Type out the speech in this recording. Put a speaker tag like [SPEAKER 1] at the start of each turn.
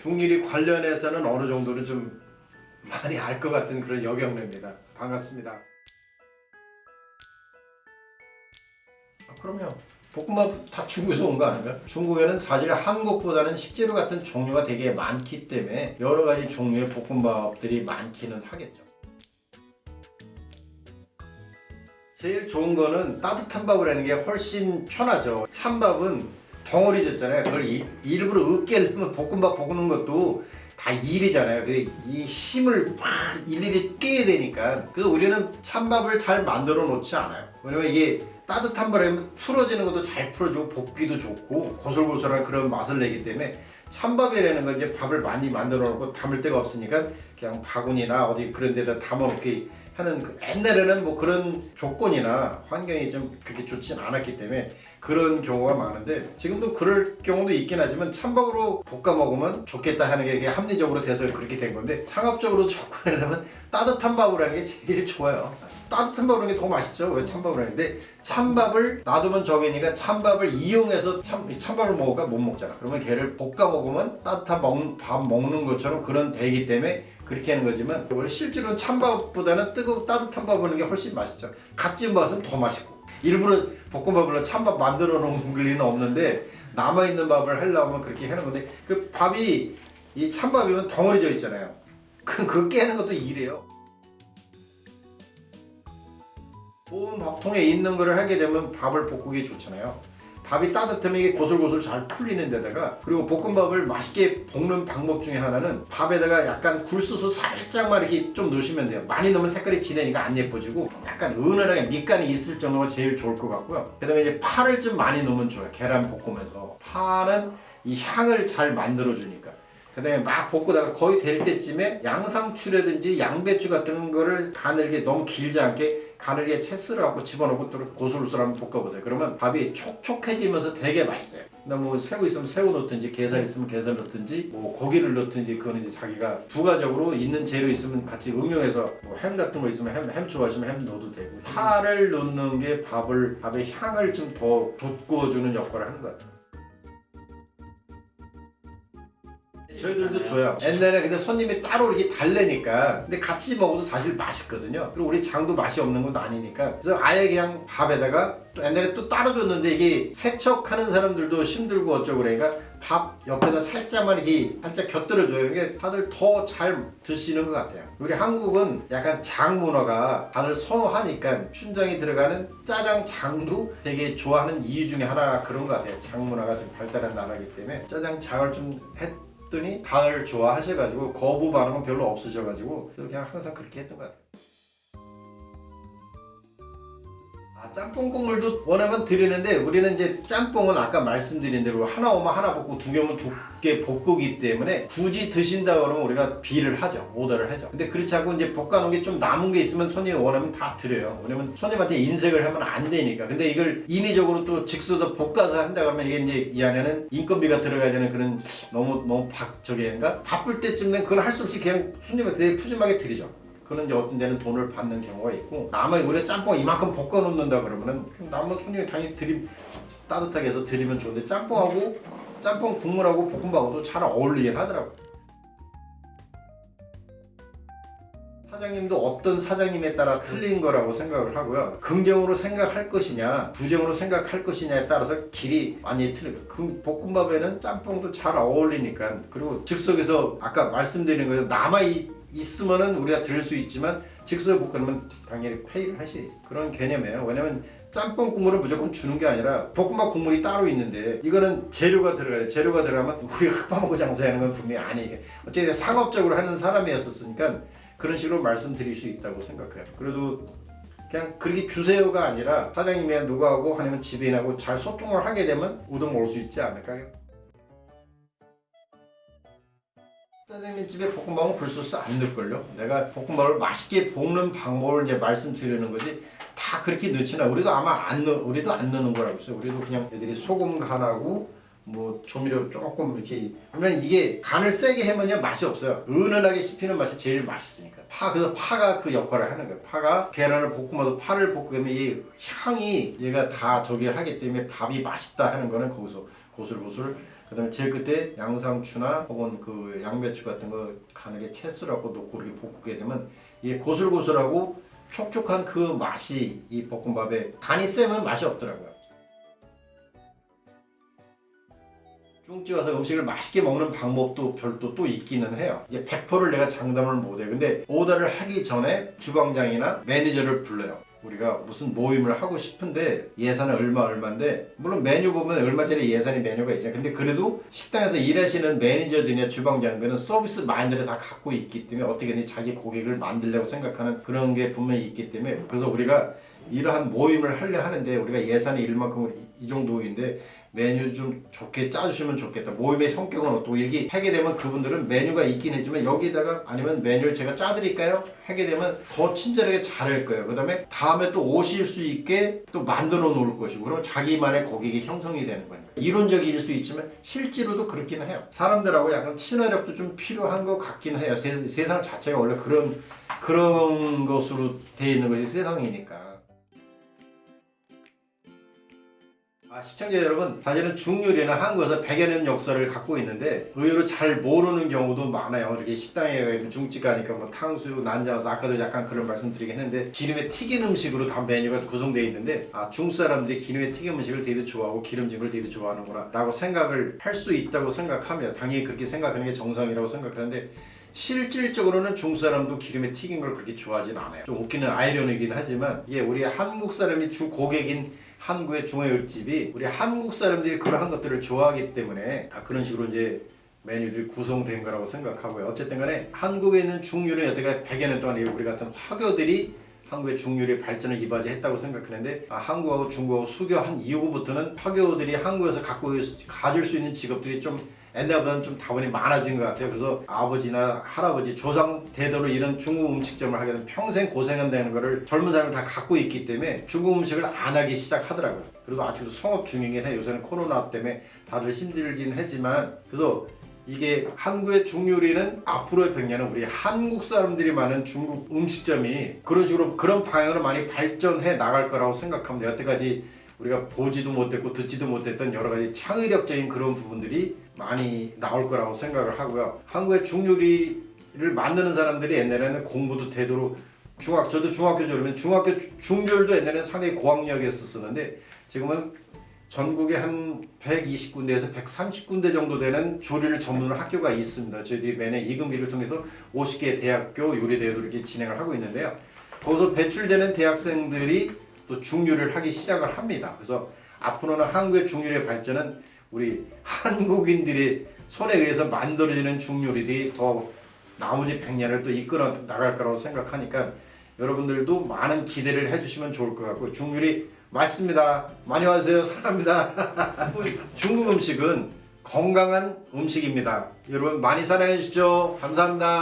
[SPEAKER 1] 중일이 관련해서는 어느 정도는 좀 많이 알 것 같은 그런 여경래입니다. 반갑습니다. 그럼요. 볶음밥 다 중국에서 온 거 아닌가? 중국에는 사실 한국보다는 식재료 같은 종류가 되게 많기 때문에 여러 가지 종류의 볶음밥들이 많기는 하겠죠. 제일 좋은 거는 따뜻한 밥을 하는 게 훨씬 편하죠. 찬밥은 덩어리 졌잖아요. 그걸 일부러 으깨 하려면 볶음밥 볶는 것도 다 일이잖아요. 이 힘을 막 일일이 깨야 되니까. 그래서 우리는 찬밥을 잘 만들어 놓지 않아요. 왜냐면 이게 따뜻한 밥을 하면 풀어지는 것도 잘 풀어주고 볶기도 좋고 고슬고슬한 그런 맛을 내기 때문에 찬밥이라는 건 이제 밥을 많이 만들어 놓고 담을 데가 없으니까 그냥 바구니나 어디 그런 데다 담아 놓기 하는 옛날에는 뭐 그런 조건이나 환경이 좀 그렇게 좋진 않았기 때문에 그런 경우가 많은데 지금도 그럴 경우도 있긴 하지만 찬밥으로 볶아 먹으면 좋겠다 하는 게 합리적으로 돼서 그렇게 된 건데 상업적으로 접근하려면 따뜻한 밥으로 하는 게 제일 좋아요. 따뜻한 밥으로 하는 게 더 맛있죠. 왜 찬밥으로 하는데 찬밥을 놔두면 적으니까 찬밥을 이용해서 찬밥을 먹을까 못 먹잖아. 그러면 걔를 볶아 먹으면 따뜻한 밥 먹는 것처럼 그런 되기 때문에 그렇게 하는 거지만 원래 실제로는 찬밥보다는 따뜻한 밥 하는 게 훨씬 맛있죠. 갓 지은 밥은 더 맛있고 일부러 볶음밥으로 찬밥 만들어 놓은 리는 없는데 남아있는 밥을 하려고 하면 그렇게 하는 건데 그 밥이 이 찬밥이면 덩어리져 있잖아요. 그거 깨는 것도 일이에요. 보온 밥통에 있는 거를 하게 되면 밥을 볶기 좋잖아요. 밥이 따뜻하면 이게 고슬고슬 잘 풀리는 데다가 그리고 볶음밥을 맛있게 볶는 방법 중에 하나는 밥에다가 약간 굴소스 살짝만 이렇게 좀 넣으시면 돼요. 많이 넣으면 색깔이 진하니까 안 예뻐지고 약간 은은하게 밑간이 있을 정도가 제일 좋을 것 같고요. 그 다음에 이제 파를 좀 많이 넣으면 좋아요. 계란 볶으면서 파는 이 향을 잘 만들어 주니까. 그 다음에 막 볶다가 거의 될 때쯤에 양상추라든지 양배추 같은 거를 가늘게 너무 길지 않게 가늘게 채 썰어갖고 집어넣고 또 고슬고슬 한번 볶아보세요. 그러면 밥이 촉촉해지면서 되게 맛있어요. 그다음 뭐 새우 있으면 새우 넣든지 게살 있으면 게살 넣든지 뭐 고기를 넣든지 그건 이제 자기가 부가적으로 있는 재료 있으면 같이 응용해서 뭐 햄 같은 거 있으면 햄 좋아하시면 햄 넣어도 되고 파를 넣는 게 밥의 향을 좀 더 돋구어주는 역할을 하는 것 같아요. 저희들도 줘요. 옛날에 근데 손님이 따로 이렇게 달래니까 근데 같이 먹어도 사실 맛있거든요. 그리고 우리 장도 맛이 없는 것도 아니니까 그래서 아예 그냥 밥에다가 또 옛날에 또 따로 줬는데 이게 세척하는 사람들도 힘들고 어쩌고 그러니까 밥 옆에다 살짝만 이렇게 살짝 곁들여줘요. 이게 다들 더 잘 드시는 것 같아요. 우리 한국은 약간 장 문화가 다들 선호하니까 춘장이 들어가는 짜장 장도 되게 좋아하는 이유 중에 하나 그런 것 같아요. 장 문화가 좀 발달한 나라이기 때문에 짜장 장을 좀 했더니 다들 좋아하셔가지고 거부 반응은 별로 없으셔가지고 그냥 항상 그렇게 했던 것 같아요. 짬뽕 국물도 원하면 드리는데 우리는 이제 짬뽕은 아까 말씀드린 대로 하나 오면 하나 볶고 두 개 오면 두 개 볶기 때문에 굳이 드신다 그러면 우리가 비를 하죠. 오더를 하죠. 근데 그렇지 않고 이제 볶아놓은 게 좀 남은 게 있으면 손님이 원하면 다 드려요. 왜냐면 손님한테 인색을 하면 안 되니까. 근데 이걸 인위적으로 또 즉석에서 볶아서 한다 그러면 이게 이제 이 안에는 인건비가 들어가야 되는 그런 너무 저게인가? 바쁠 때쯤은 그걸 할 수 없이 그냥 손님한테 푸짐하게 드리죠. 그런 이제 어떤 데는 돈을 받는 경우가 있고 남의 우리가 짬뽕 이만큼 볶아 놓는다 그러면은 남은 손님이 당연히 따뜻하게 해서 드리면 좋은데 짬뽕 국물하고 볶음밥하고도 잘 어울리긴 하더라고요. 사장님도 어떤 사장님에 따라 틀린 거라고 생각을 하고요. 긍정으로 생각할 것이냐 부정으로 생각할 것이냐에 따라서 길이 많이 틀려요. 볶음밥에는 짬뽕도 잘 어울리니까 그리고 즉석에서 아까 말씀드린 거에서 있으면은 우리가 들을 수 있지만 즉석에 볶으면 당연히 회의를 하셔야지. 그런 개념이에요. 왜냐면 짬뽕 국물을 무조건 주는 게 아니라 볶음밥 국물이 따로 있는데 이거는 재료가 들어가요. 재료가 들어가면 우리가 흑밥먹고 장사하는 건 분명히 아니에요. 어쨌든 상업적으로 하는 사람이었으니까 그런 식으로 말씀드릴 수 있다고 생각해요. 그래도 그냥 그렇게 주세요가 아니라 사장님이 누구하고 아니면 지배인하고 잘 소통을 하게 되면 우동 먹을 수 있지 않을까. 사장님 집에 볶음밥은 굴소스 안 넣을걸요? 내가 볶음밥을 맛있게 볶는 방법을 이제 말씀드리는 거지 다 그렇게 넣지는 우리도 아마 우리도 안 넣는 거라고 했어요. 우리도 그냥 애들이 소금 간하고 뭐 조미료 조금 이렇게 그러면 이게 간을 세게 하면요 맛이 없어요. 은은하게 씹히는 맛이 제일 맛있으니까 그래서 파가 그 역할을 하는 거예요. 파가 계란을 볶으면서 파를 볶으면 이 향이 얘가 다 저기를 하기 때문에 밥이 맛있다 하는 거는 거기서 고슬고슬 그다음에 제일 끝에 양상추나 혹은 그 양배추 같은 거 가늘게 채썰하고 넣고 이렇게 볶게 되면 이게 고슬고슬하고 촉촉한 그 맛이 이 볶음밥에 간이 세면 맛이 없더라고요. 중국집 와서 음식을 맛있게 먹는 방법도 별도 또 있기는 해요. 이게 100%를 내가 장담을 못해. 근데 오더를 하기 전에 주방장이나 매니저를 불러요. 우리가 무슨 모임을 하고 싶은데 예산은 얼마인데 물론 메뉴 보면 얼마짜리 예산이 메뉴가 있잖아요. 근데 그래도 식당에서 일하시는 매니저들이나 주방장들은 서비스 마인드를 다 갖고 있기 때문에 어떻게든 자기 고객을 만들려고 생각하는 그런 게 분명히 있기 때문에 그래서 우리가 이러한 모임을 하려 하는데 우리가 예산이 일만큼 이 정도인데 메뉴 좀 좋게 짜주시면 좋겠다. 모임의 성격은 어떻고 이렇게 하게 되면 그분들은 메뉴가 있긴 했지만 여기다가 아니면 메뉴를 제가 짜드릴까요? 하게 되면 더 친절하게 잘할 거예요. 그 다음에 다음에 또 오실 수 있게 또 만들어 놓을 것이고 그러면 자기만의 고객이 형성이 되는 거예요. 이론적일 수 있지만 실제로도 그렇기는 해요. 사람들하고 약간 친화력도 좀 필요한 것 같긴 해요. 세상 자체가 원래 그런 것으로 되어 있는 것이 세상이니까. 시청자 여러분, 사실은 중요리는 한국에서 100여 년 역사를 갖고 있는데 의외로 잘 모르는 경우도 많아요. 이렇게 식당에 중국집 가니까 뭐 탕수육, 난장어서 아까도 약간 그런 말씀 드리긴 했는데 기름에 튀긴 음식으로 다 메뉴가 구성되어 있는데 중국 사람들이 기름에 튀긴 음식을 되게 좋아하고 기름진 걸 되게 좋아하는구나 라고 생각을 할 수 있다고 생각합니다. 당연히 그렇게 생각하는 게 정상이라고 생각하는데 실질적으로는 중국 사람도 기름에 튀긴 걸 그렇게 좋아하진 않아요. 좀 웃기는 아이러니이긴 하지만 이게 우리 한국 사람이 주 고객인 한국의 중화요리집이 우리 한국 사람들이 그러한 것들을 좋아하기 때문에 다 그런 식으로 이제 메뉴들이 구성된 거라고 생각하고요. 어쨌든 간에 한국에 있는 중요리 여태까지 100여 년 동안 우리 같은 화교들이 한국의 중요리의 발전을 이바지했다고 생각하는데 한국하고 중국하고 수교한 이후부터는 화교들이 한국에서 가질 수 있는 직업들이 좀 옛날보다는 좀 다분히 많아진 것 같아요. 그래서 아버지나 할아버지, 조상 대대로 이런 중국 음식점을 하게 되면 평생 고생한다는 거를 젊은 사람이 다 갖고 있기 때문에 중국 음식을 안 하기 시작하더라고요. 그래도 아직도 성업 중이긴 해요. 요새는 코로나 때문에 다들 힘들긴 하지만 그래서 이게 한국의 중요리는 앞으로의 100년은 우리 한국 사람들이 많은 중국 음식점이 그런 식으로 그런 방향으로 많이 발전해 나갈 거라고 생각합니다. 여태까지 우리가 보지도 못했고 듣지도 못했던 여러 가지 창의력적인 그런 부분들이 많이 나올 거라고 생각을 하고요. 한국의 중요리를 만드는 사람들이 옛날에는 공부도 되도록 저도 중학교 졸업이면 중학교 중졸도 옛날에는 상당히 고학력이었었는데 지금은 전국에 한 120군데에서 130군데 정도 되는 조리를 전문으로 학교가 있습니다. 저희들이 매년 이금기를 통해서 50개의 대학교 요리대회도 이렇게 진행을 하고 있는데요. 거기서 배출되는 대학생들이 또 중요리를 하기 시작을 합니다. 그래서 앞으로는 한국의 중요리의 발전은 우리 한국인들의 손에 의해서 만들어지는 중요리들이 더 나머지 100년을 또 이끌어 나갈 거라고 생각하니까 여러분들도 많은 기대를 해주시면 좋을 것 같고 중요리 맛있습니다. 많이 와주세요. 사랑합니다. 중국 음식은 건강한 음식입니다. 여러분 많이 사랑해 주십시오. 감사합니다.